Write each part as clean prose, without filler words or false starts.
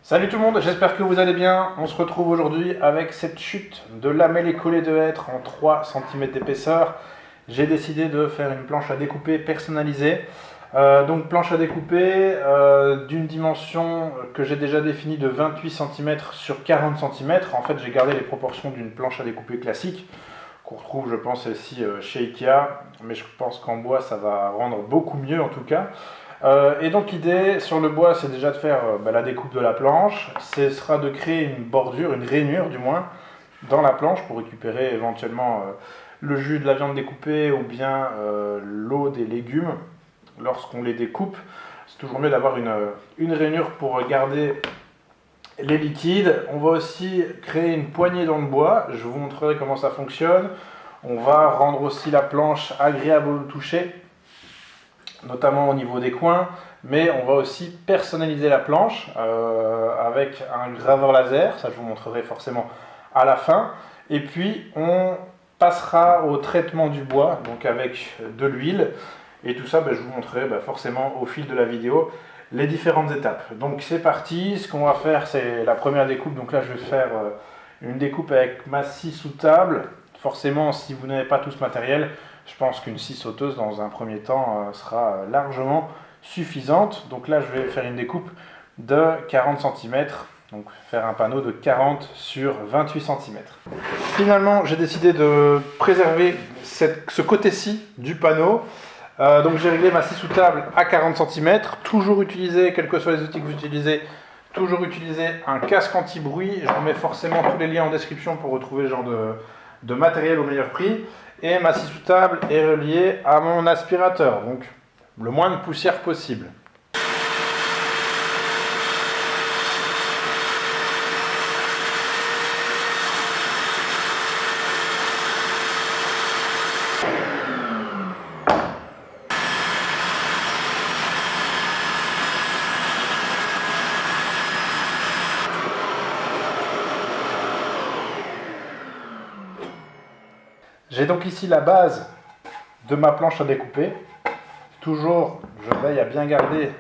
Salut tout le monde, j'espère que vous allez bien. On se retrouve aujourd'hui avec cette chute de lamellé collé de hêtre en 3 cm d'épaisseur. J'ai décidé de faire une planche à découper personnalisée. Donc planche à découper d'une dimension que j'ai déjà définie de 28 cm sur 40 cm. En fait, j'ai gardé les proportions d'une planche à découper classique qu'on retrouve, je pense, celle-ci chez Ikea. Mais je pense qu'en bois, ça va rendre beaucoup mieux en tout cas. Et donc l'idée sur le bois, c'est déjà de faire la découpe de la planche. Ce sera de créer une bordure, une rainure du moins, dans la planche pour récupérer éventuellement le jus de la viande découpée ou bien l'eau des légumes lorsqu'on les découpe. C'est toujours mieux d'avoir une rainure pour garder les liquides. On va aussi créer une poignée dans le bois. Je vous montrerai comment ça fonctionne. On va rendre aussi la planche agréable au toucher, notamment au niveau des coins, mais on va aussi personnaliser la planche avec un graveur laser, ça je vous montrerai forcément à la fin, et puis on passera au traitement du bois, donc avec de l'huile, et tout ça je vous montrerai forcément au fil de la vidéo les différentes étapes. Donc c'est parti, ce qu'on va faire c'est la première découpe, donc là je vais faire une découpe avec ma scie sous table. Forcément si vous n'avez pas tout ce matériel, je pense qu'une scie sauteuse dans un premier temps sera largement suffisante. Donc là je vais faire une découpe de 40 cm, donc faire un panneau de 40 sur 28 cm. Finalement j'ai décidé de préserver ce côté-ci du panneau. Donc j'ai réglé ma scie sous table à 40 cm, toujours utiliser, quels que soient les outils que vous utilisez, toujours utiliser un casque anti-bruit. Je vous mets forcément tous les liens en description pour retrouver ce genre de matériel au meilleur prix. Et ma scie sous table est reliée à mon aspirateur, donc le moins de poussière possible. J'ai donc ici la base de ma planche à découper. Toujours, je veille à bien garder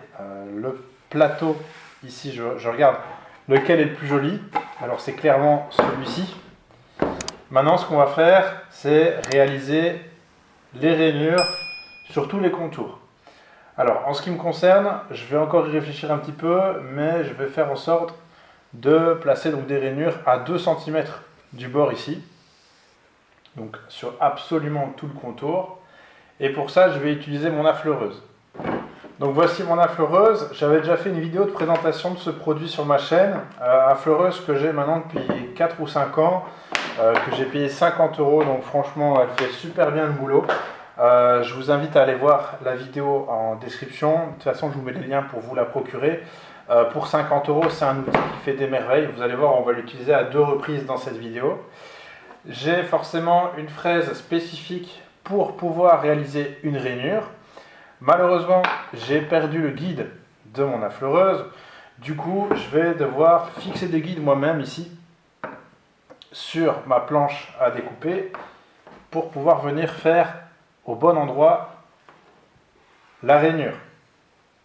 le plateau. Ici, je regarde lequel est le plus joli. Alors, c'est clairement celui-ci. Maintenant, ce qu'on va faire, c'est réaliser les rainures sur tous les contours. Alors, en ce qui me concerne, je vais encore y réfléchir un petit peu, mais je vais faire en sorte de placer donc des rainures à 2 cm du bord ici. Donc sur absolument tout le contour. Et pour ça, je vais utiliser mon affleureuse. Donc voici mon affleureuse. J'avais déjà fait une vidéo de présentation de ce produit sur ma chaîne. Affleureuse que j'ai maintenant depuis 4 ou 5 ans, que j'ai payé 50 €. Donc franchement, elle fait super bien le boulot. Je vous invite à aller voir la vidéo en description. De toute façon, je vous mets les liens pour vous la procurer. Pour 50 €, c'est un outil qui fait des merveilles. Vous allez voir, on va l'utiliser à 2 reprises dans cette vidéo. J'ai forcément une fraise spécifique pour pouvoir réaliser une rainure. Malheureusement, j'ai perdu le guide de mon affleureuse. Du coup, je vais devoir fixer des guides moi-même ici sur ma planche à découper pour pouvoir venir faire au bon endroit la rainure.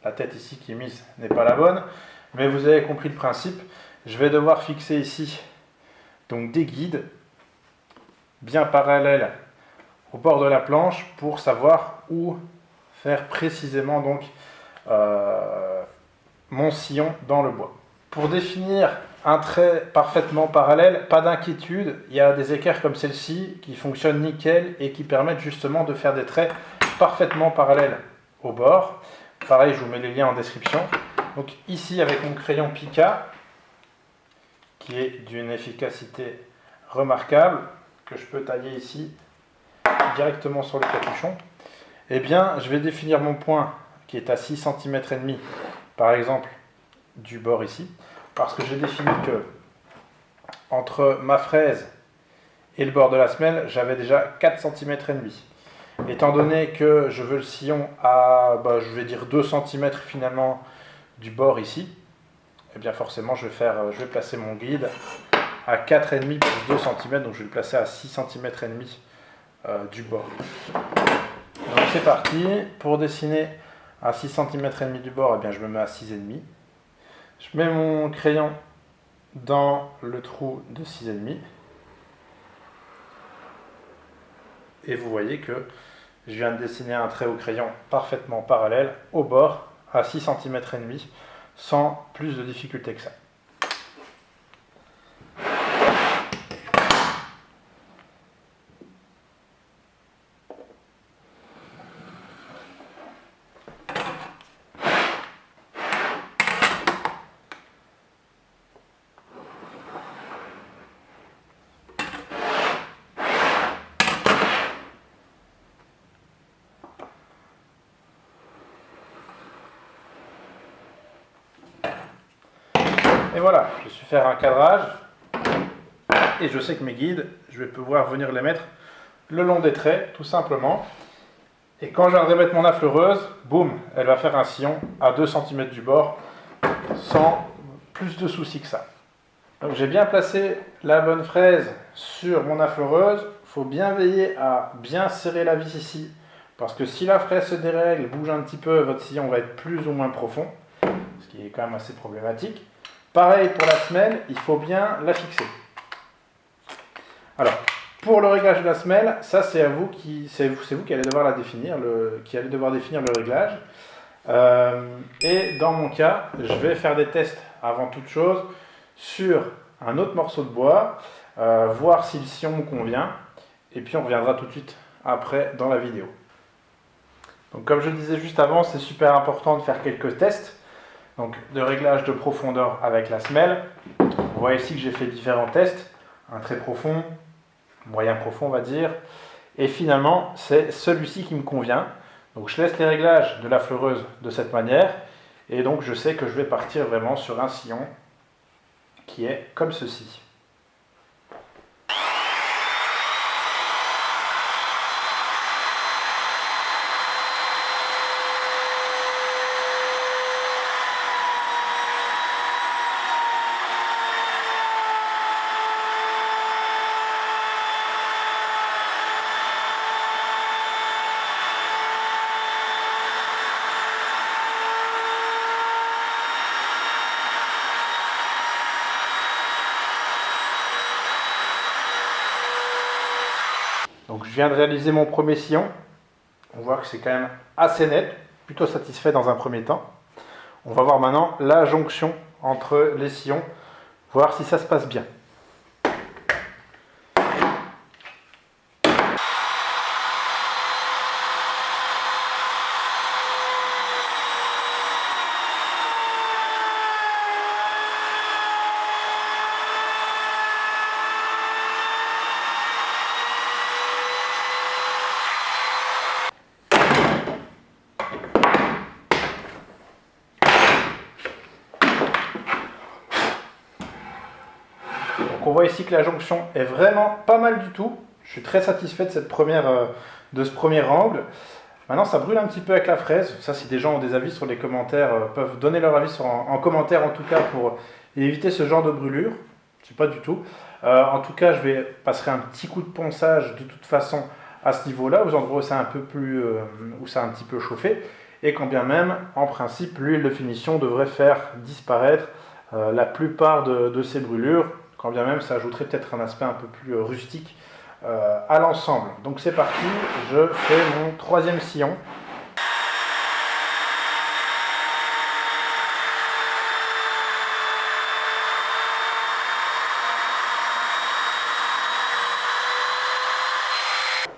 La tête ici qui est mise n'est pas la bonne, mais vous avez compris le principe. Je vais devoir fixer ici donc des guides bien parallèle au bord de la planche pour savoir où faire précisément donc mon sillon dans le bois. Pour définir un trait parfaitement parallèle, pas d'inquiétude, il y a des équerres comme celle-ci qui fonctionnent nickel et qui permettent justement de faire des traits parfaitement parallèles au bord. Pareil, je vous mets les liens en description. Donc ici avec mon crayon Pica, qui est d'une efficacité remarquable, que je peux tailler ici directement sur le capuchon, eh bien je vais définir mon point qui est à 6 cm et demi par exemple du bord ici, parce que j'ai défini que entre ma fraise et le bord de la semelle j'avais déjà 4 cm et demi. Étant donné que je veux le sillon à je vais dire 2 cm finalement du bord ici, eh bien forcément je vais placer mon guide à 4,5 plus 2 cm, donc je vais le placer à 6 cm et demi du bord. Donc c'est parti, pour dessiner à 6 cm et demi du bord, eh bien je me mets à 6,5. Je mets mon crayon dans le trou de 6,5. Et vous voyez que je viens de dessiner un trait au crayon parfaitement parallèle au bord à 6,5 cm sans plus de difficulté que ça. Et voilà, je suis faire un cadrage et je sais que mes guides, je vais pouvoir venir les mettre le long des traits, tout simplement. Et quand je viendrai mettre mon affleureuse, boum, elle va faire un sillon à 2 cm du bord, sans plus de soucis que ça. Donc j'ai bien placé la bonne fraise sur mon affleureuse. Il faut bien veiller à bien serrer la vis ici, parce que si la fraise se dérègle, bouge un petit peu, votre sillon va être plus ou moins profond, ce qui est quand même assez problématique. Pareil pour la semelle, il faut bien la fixer. Alors, pour le réglage de la semelle, ça c'est vous qui allez devoir la définir, qui allez devoir définir le réglage. Et dans mon cas, je vais faire des tests avant toute chose sur un autre morceau de bois, voir si le sillon me convient, et puis on reviendra tout de suite après dans la vidéo. Donc comme je disais juste avant, c'est super important de faire quelques tests. Donc de réglage de profondeur avec la semelle. On voit ici que j'ai fait différents tests, un très profond, moyen profond on va dire, et finalement c'est celui-ci qui me convient. Donc je laisse les réglages de la fleureuse de cette manière, et donc je sais que je vais partir vraiment sur un sillon qui est comme ceci. Donc je viens de réaliser mon premier sillon. On voit que c'est quand même assez net, plutôt satisfait dans un premier temps. On va voir maintenant la jonction entre les sillons, voir si ça se passe bien. Donc on voit ici que la jonction est vraiment pas mal du tout. Je suis très satisfait de ce premier angle. Maintenant ça brûle un petit peu avec la fraise. Ça, si des gens ont des avis sur les commentaires, peuvent donner leur avis en commentaire en tout cas pour éviter ce genre de brûlure. Je sais pas du tout. En tout cas, je passerai un petit coup de ponçage de toute façon à ce niveau-là, aux endroits où c'est un peu plus, où ça a un petit peu chauffé. Et quand bien même, en principe, l'huile de finition devrait faire disparaître la plupart de ces brûlures. Quand bien même, ça ajouterait peut-être un aspect un peu plus rustique à l'ensemble. Donc c'est parti, je fais mon troisième sillon.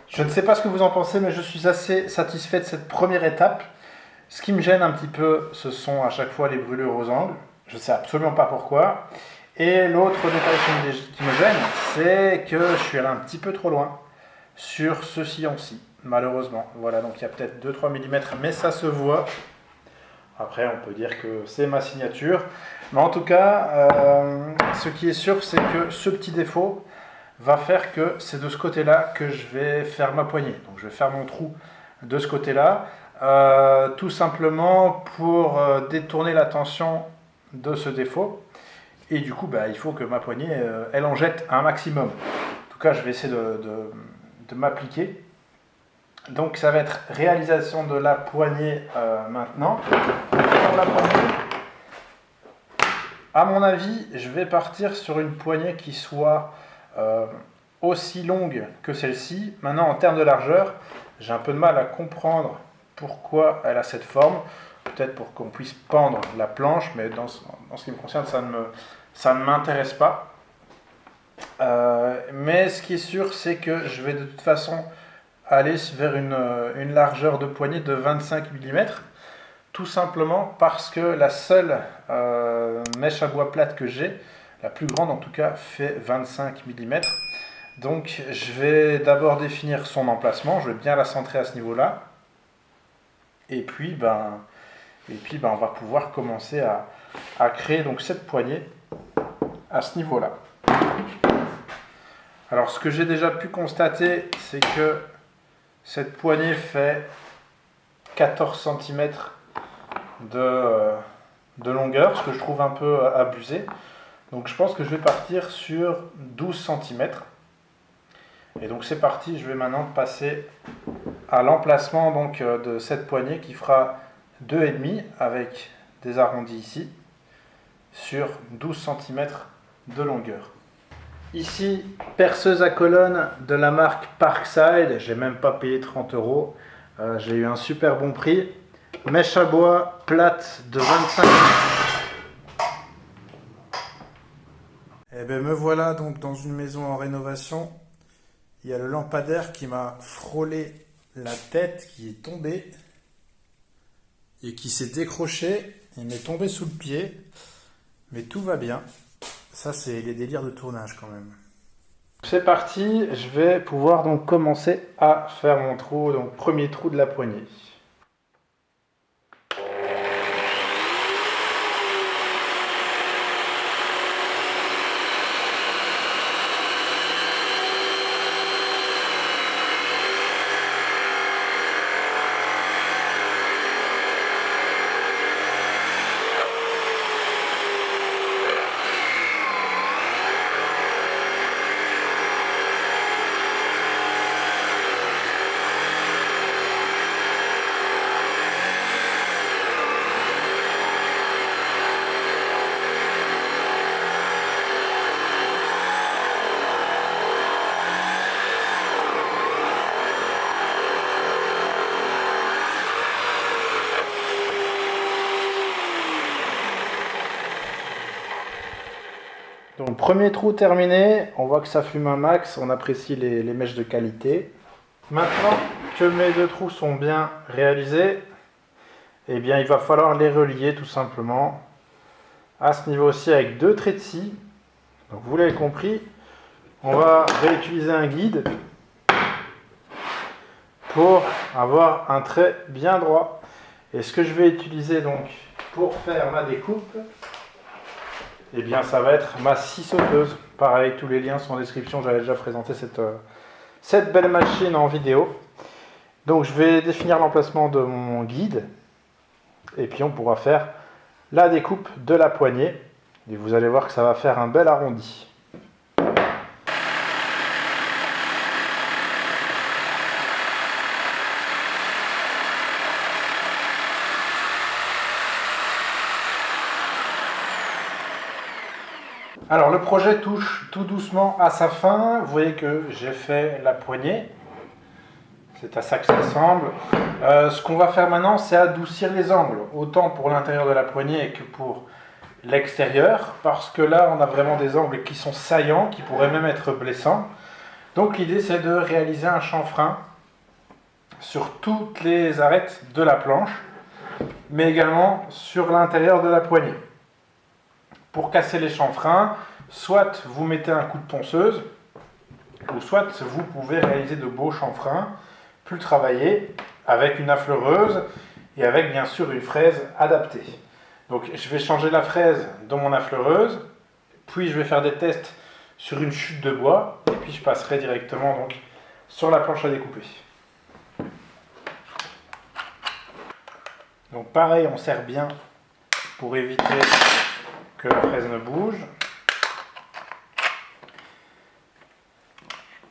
Je ne sais pas ce que vous en pensez, mais je suis assez satisfait de cette première étape. Ce qui me gêne un petit peu, ce sont à chaque fois les brûlures aux angles. Je ne sais absolument pas pourquoi. Et l'autre détail qui me gêne, c'est que je suis allé un petit peu trop loin sur ce sillon-ci, malheureusement. Voilà, donc il y a peut-être 2-3 mm, mais ça se voit. Après, on peut dire que c'est ma signature. Mais en tout cas, ce qui est sûr, c'est que ce petit défaut va faire que c'est de ce côté-là que je vais faire ma poignée. Donc je vais faire mon trou de ce côté-là, tout simplement pour détourner l'attention de ce défaut. Et du coup, il faut que ma poignée, elle en jette un maximum. En tout cas, je vais essayer de m'appliquer. Donc ça va être réalisation de la poignée maintenant. Pour la poignée, À mon avis, je vais partir sur une poignée qui soit aussi longue que celle-ci. Maintenant, en termes de largeur, j'ai un peu de mal à comprendre pourquoi elle a cette forme. Peut-être pour qu'on puisse pendre la planche, mais dans ce qui me concerne, ça ne m'intéresse pas. Mais ce qui est sûr, c'est que je vais de toute façon aller vers une largeur de poignée de 25 mm, tout simplement parce que la seule mèche à bois plate que j'ai, la plus grande en tout cas, fait 25 mm. Donc je vais d'abord définir son emplacement, je vais bien la centrer à ce niveau-là, et puis on va pouvoir commencer à créer donc cette poignée à ce niveau-là. Alors ce que j'ai déjà pu constater, c'est que cette poignée fait 14 cm de longueur, ce que je trouve un peu abusé. Donc je pense que je vais partir sur 12 cm. Et donc c'est parti, je vais maintenant passer à l'emplacement donc de cette poignée qui fera 2,5 avec des arrondis ici sur 12 cm de longueur. Ici, perceuse à colonne de la marque Parkside, j'ai même pas payé 30 €, j'ai eu un super bon prix. Mèche à bois plate de 25 mm. Et bien me voilà donc dans une maison en rénovation. Il y a le lampadaire qui m'a frôlé la tête, qui est tombé et qui s'est décroché. Il m'est tombé sous le pied, mais tout va bien. Ça, c'est les délires de tournage quand même. C'est parti, je vais pouvoir donc commencer à faire mon trou, donc premier trou de la poignée. Donc premier trou terminé, on voit que ça fume un max, on apprécie les mèches de qualité. Maintenant que mes deux trous sont bien réalisés, eh bien il va falloir les relier tout simplement à ce niveau-ci avec deux traits de scie. Donc vous l'avez compris, on va réutiliser un guide pour avoir un trait bien droit. Et ce que je vais utiliser donc pour faire ma découpe, eh bien ça va être ma scie sauteuse. Pareil, tous les liens sont en description, j'avais déjà présenté cette belle machine en vidéo. Donc je vais définir l'emplacement de mon guide et puis on pourra faire la découpe de la poignée. Et vous allez voir que ça va faire un bel arrondi. Alors le projet touche tout doucement à sa fin. Vous voyez que j'ai fait la poignée. C'est à ça que ça ressemble. Ce qu'on va faire maintenant, c'est adoucir les angles, autant pour l'intérieur de la poignée que pour l'extérieur, parce que là, on a vraiment des angles qui sont saillants, qui pourraient même être blessants. Donc l'idée, c'est de réaliser un chanfrein sur toutes les arêtes de la planche, mais également sur l'intérieur de la poignée. Pour casser les chanfreins, soit vous mettez un coup de ponceuse, ou soit vous pouvez réaliser de beaux chanfreins plus travaillés avec une affleureuse et avec bien sûr une fraise adaptée. Donc je vais changer la fraise dans mon affleureuse, puis je vais faire des tests sur une chute de bois, et puis je passerai directement donc sur la planche à découper. Donc pareil, on serre bien pour éviter que la fraise ne bouge.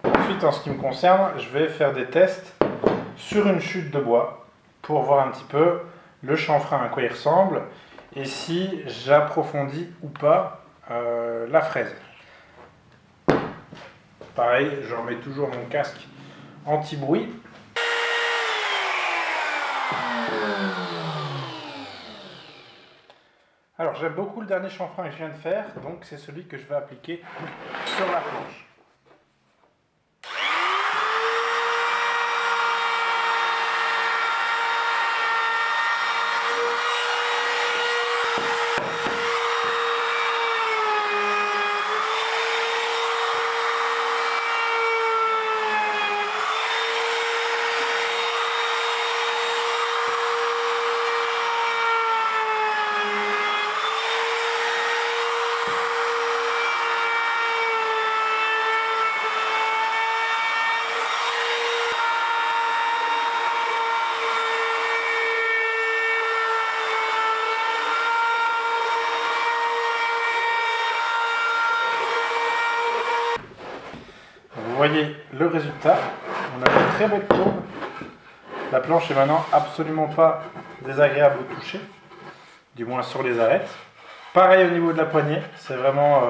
Ensuite, en ce qui me concerne, je vais faire des tests sur une chute de bois pour voir un petit peu le chanfrein à quoi il ressemble et si j'approfondis ou pas la fraise. Pareil, je remets toujours mon casque anti-bruit. Alors j'aime beaucoup le dernier chanfrein que je viens de faire, donc c'est celui que je vais appliquer sur la planche. Vous voyez le résultat, on a une très belle courbe. La planche est maintenant absolument pas désagréable au toucher, du moins sur les arêtes. Pareil au niveau de la poignée, c'est vraiment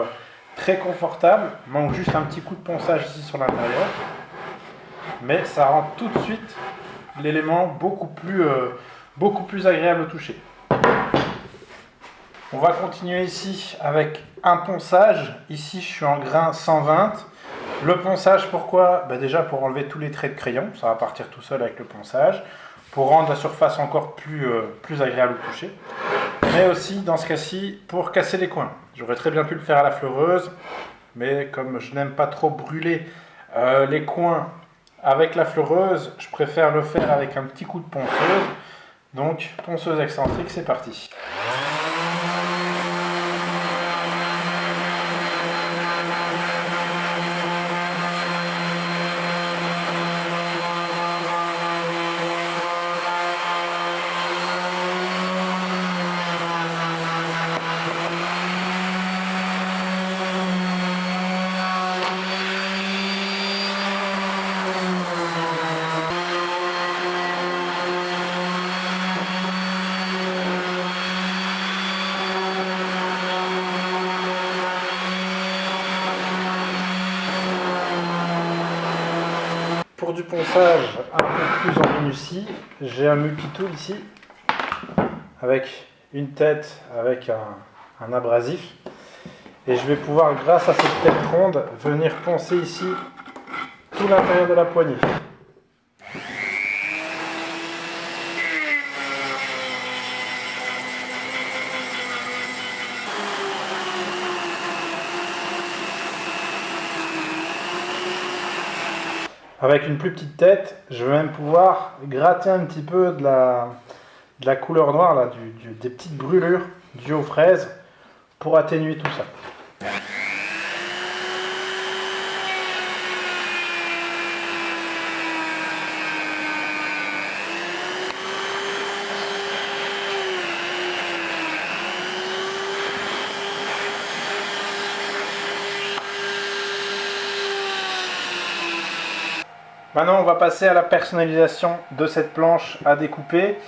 très confortable. Il manque juste un petit coup de ponçage ici sur l'intérieur, mais ça rend tout de suite l'élément beaucoup plus agréable au toucher. On va continuer ici avec un ponçage. Ici je suis en grain 120. Le ponçage, pourquoi? Déjà pour enlever tous les traits de crayon, ça va partir tout seul avec le ponçage, pour rendre la surface encore plus agréable au toucher, mais aussi dans ce cas-ci pour casser les coins. J'aurais très bien pu le faire à la fleureuse, mais comme je n'aime pas trop brûler les coins avec la fleureuse, je préfère le faire avec un petit coup de ponceuse. Donc ponceuse excentrique, c'est parti. Pour du ponçage un peu plus en minutie, j'ai un multitool ici avec une tête avec un abrasif, et je vais pouvoir, grâce à cette tête ronde, venir poncer ici tout l'intérieur de la poignée. Avec une plus petite tête, je vais même pouvoir gratter un petit peu de la couleur noire, là, des petites brûlures dues aux fraises, pour atténuer tout ça. Maintenant, on va passer à la personnalisation de cette planche à découper.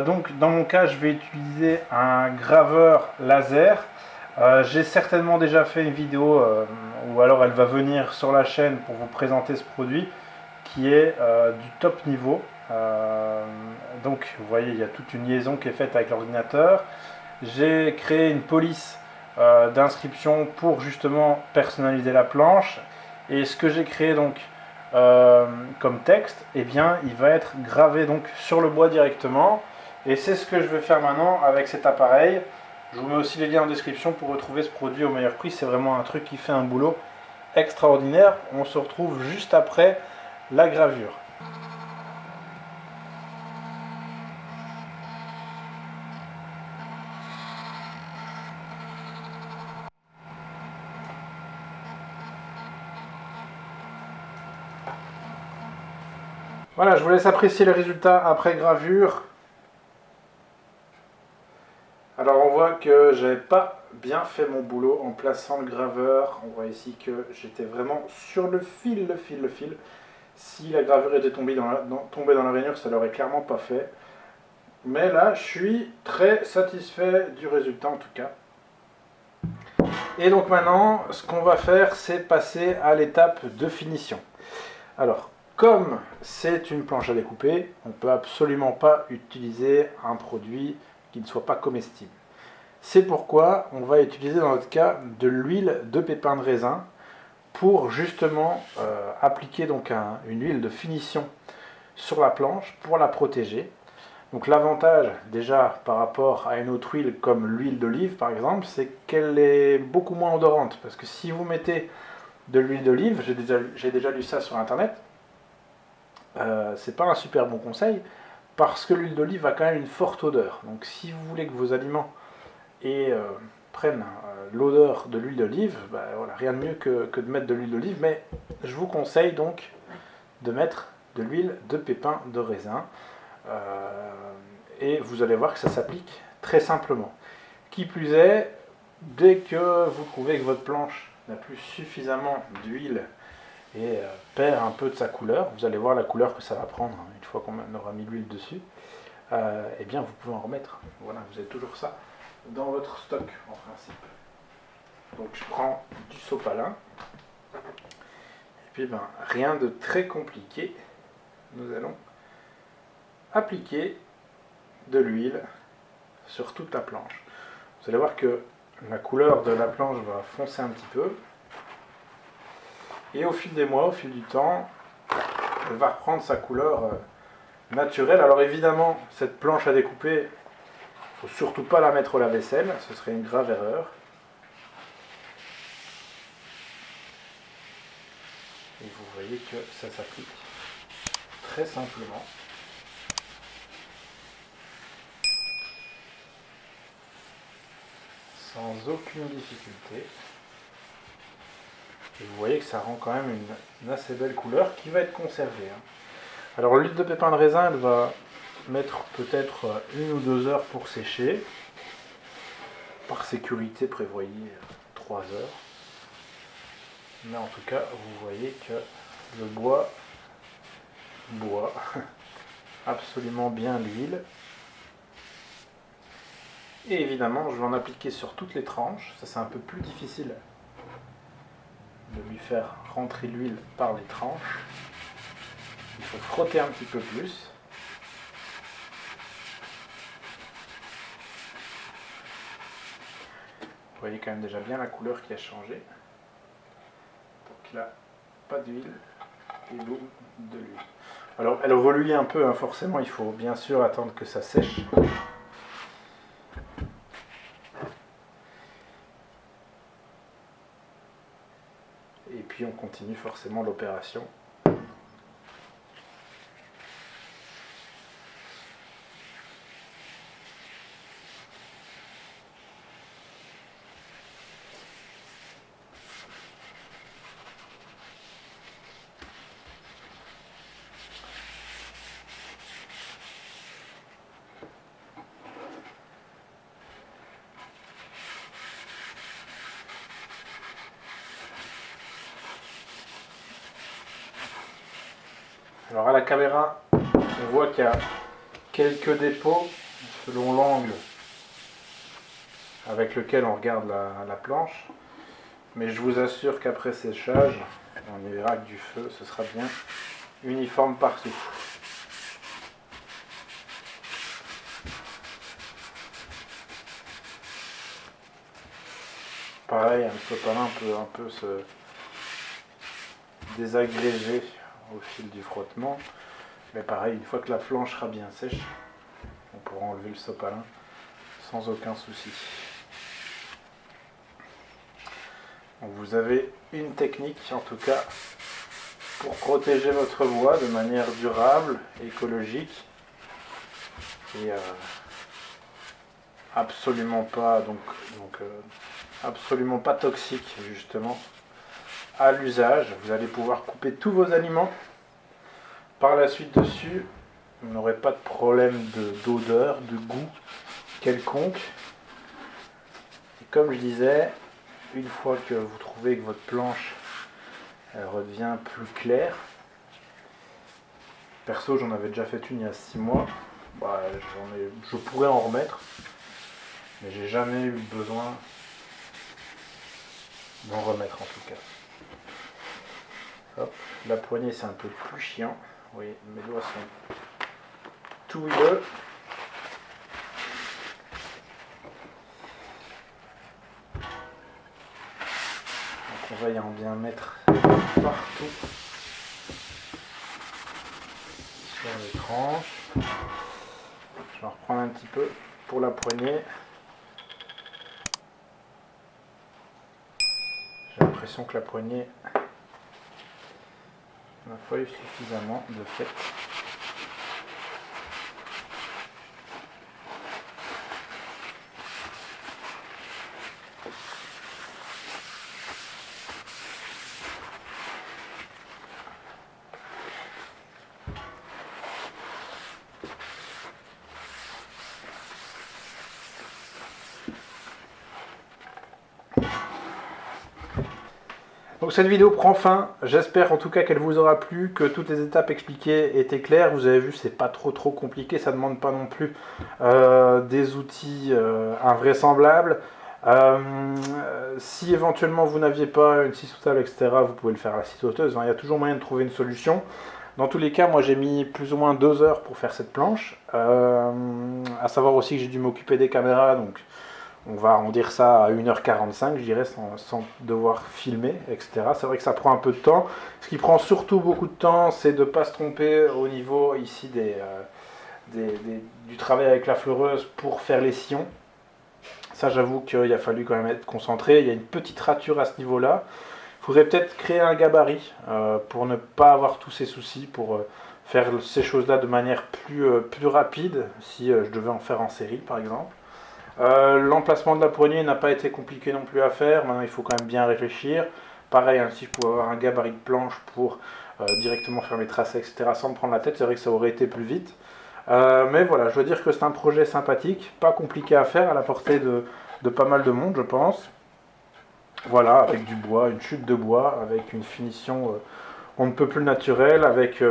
Donc, dans mon cas, je vais utiliser un graveur laser. J'ai certainement déjà fait une vidéo, ou alors elle va venir sur la chaîne pour vous présenter ce produit, qui est du top niveau. Donc, vous voyez, il y a toute une liaison qui est faite avec l'ordinateur. J'ai créé une police d'inscription pour justement personnaliser la planche. Et ce que j'ai créé donc comme texte, eh bien, il va être gravé donc sur le bois directement, et c'est ce que je vais faire maintenant avec cet appareil. Je vous mets aussi les liens en description pour retrouver ce produit au meilleur prix. C'est vraiment un truc qui fait un boulot extraordinaire. On se retrouve juste après la gravure. Voilà, je vous laisse apprécier le résultat après gravure. Alors on voit que j'avais pas bien fait mon boulot en plaçant le graveur. On voit ici que j'étais vraiment sur le fil. Si la gravure était tombée dans la rainure, ça l'aurait clairement pas fait. Mais là, je suis très satisfait du résultat en tout cas. Et donc maintenant, ce qu'on va faire, c'est passer à l'étape de finition. Alors, comme c'est une planche à découper, on ne peut absolument pas utiliser un produit qui ne soit pas comestible. C'est pourquoi on va utiliser dans notre cas de l'huile de pépins de raisin pour justement appliquer donc une huile de finition sur la planche pour la protéger. Donc l'avantage déjà par rapport à une autre huile comme l'huile d'olive par exemple, c'est qu'elle est beaucoup moins odorante. Parce que si vous mettez de l'huile d'olive, j'ai déjà lu ça sur internet, c'est pas un super bon conseil parce que l'huile d'olive a quand même une forte odeur. Donc si vous voulez que vos aliments prennent l'odeur de l'huile d'olive, voilà, rien de mieux que de mettre de l'huile d'olive, mais je vous conseille donc de mettre de l'huile de pépins de raisin. Et vous allez voir que ça s'applique très simplement. Qui plus est, dès que vous trouvez que votre planche n'a plus suffisamment d'huile et perd un peu de sa couleur, vous allez voir la couleur que ça va prendre une fois qu'on aura mis l'huile dessus, eh bien vous pouvez en remettre. Voilà, vous avez toujours ça dans votre stock en principe. Donc je prends du sopalin, et puis rien de très compliqué, nous allons appliquer de l'huile sur toute la planche. Vous allez voir que la couleur de la planche va foncer un petit peu. Et au fil des mois, au fil du temps, elle va reprendre sa couleur naturelle. Alors évidemment, cette planche à découper, il ne faut surtout pas la mettre au lave-vaisselle, ce serait une grave erreur. Et vous voyez que ça s'applique très simplement. Sans aucune difficulté. Et vous voyez que ça rend quand même une assez belle couleur qui va être conservée. Alors l'huile de pépins de raisin, elle va mettre peut-être 1 ou 2 heures pour sécher. Par sécurité, prévoyez 3 heures. Mais en tout cas, vous voyez que le bois boit absolument bien l'huile. Et évidemment, je vais en appliquer sur toutes les tranches. Ça, c'est un peu plus difficile de lui faire rentrer l'huile par les tranches. Il faut frotter un petit peu plus. Vous voyez quand même déjà bien la couleur qui a changé. Donc là, pas d'huile et boum, de l'huile. Alors elle reluit un peu, forcément il faut bien sûr attendre que ça sèche. Et puis on continue forcément l'opération. Alors à la caméra, on voit qu'il y a quelques dépôts selon l'angle avec lequel on regarde la planche. Mais je vous assure qu'après séchage, on y verra que du feu, ce sera bien uniforme partout. Pareil, un sopalin peut un peu se désagréger au fil du frottement. Mais pareil, une fois que la planche sera bien sèche, on pourra enlever le sopalin sans aucun souci. Donc vous avez une technique en tout cas pour protéger votre bois de manière durable, écologique et absolument pas absolument pas toxique justement à l'usage. Vous allez pouvoir couper tous vos aliments par la suite dessus. Vous n'aurez pas de problème d'odeur, de goût quelconque. Et comme je disais, une fois que vous trouvez que votre planche elle redevient plus claire, perso j'en avais déjà fait une il y a 6 mois, Bah, je pourrais en remettre, mais j'ai jamais eu besoin d'en remettre en tout cas. Hop, la poignée c'est un peu plus chiant. Oui, mes doigts sont tout huileux. Donc on va y en bien mettre partout sur les tranches. Je vais en reprendre un petit peu pour la poignée. J'ai l'impression que la poignée m'a pas eu suffisamment de fait. Donc cette vidéo prend fin, j'espère en tout cas qu'elle vous aura plu, que toutes les étapes expliquées étaient claires. Vous avez vu, c'est pas trop compliqué, ça ne demande pas non plus des outils invraisemblables. Si éventuellement vous n'aviez pas une scie sous table, etc., vous pouvez le faire à la scie sauteuse, hein. Il y a toujours moyen de trouver une solution. Dans tous les cas, moi j'ai mis plus ou moins 2 heures pour faire cette planche. À savoir aussi que j'ai dû m'occuper des caméras, donc on va arrondir ça à 1h45, je dirais, sans devoir filmer, etc. C'est vrai que ça prend un peu de temps. Ce qui prend surtout beaucoup de temps, c'est de ne pas se tromper au niveau ici du travail avec la fleureuse pour faire les sillons. Ça, j'avoue qu'il a fallu quand même être concentré. Il y a une petite rature à ce niveau-là. Il faudrait peut-être créer un gabarit pour ne pas avoir tous ces soucis, pour faire ces choses-là de manière plus rapide, si je devais en faire en série, par exemple. L'emplacement de la poignée n'a pas été compliqué non plus à faire. Maintenant, il faut quand même bien réfléchir. Pareil, hein, si je pouvais avoir un gabarit de planche pour directement faire mes tracés, etc., sans me prendre la tête, c'est vrai que ça aurait été plus vite. Mais voilà, je veux dire que c'est un projet sympathique, pas compliqué à faire, à la portée de pas mal de monde, je pense. Voilà, avec du bois, une chute de bois, avec une finition on ne peut plus naturelle, avec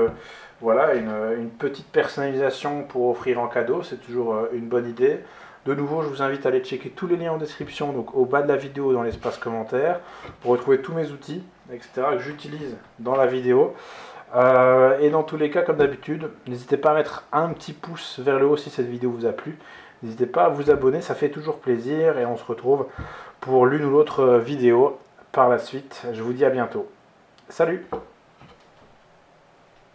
voilà, une petite personnalisation pour offrir en cadeau, c'est toujours une bonne idée. De nouveau, je vous invite à aller checker tous les liens en description, donc au bas de la vidéo dans l'espace commentaire, pour retrouver tous mes outils, etc., que j'utilise dans la vidéo. Et dans tous les cas, comme d'habitude, n'hésitez pas à mettre un petit pouce vers le haut si cette vidéo vous a plu. N'hésitez pas à vous abonner, ça fait toujours plaisir, et on se retrouve pour l'une ou l'autre vidéo par la suite. Je vous dis à bientôt. Salut!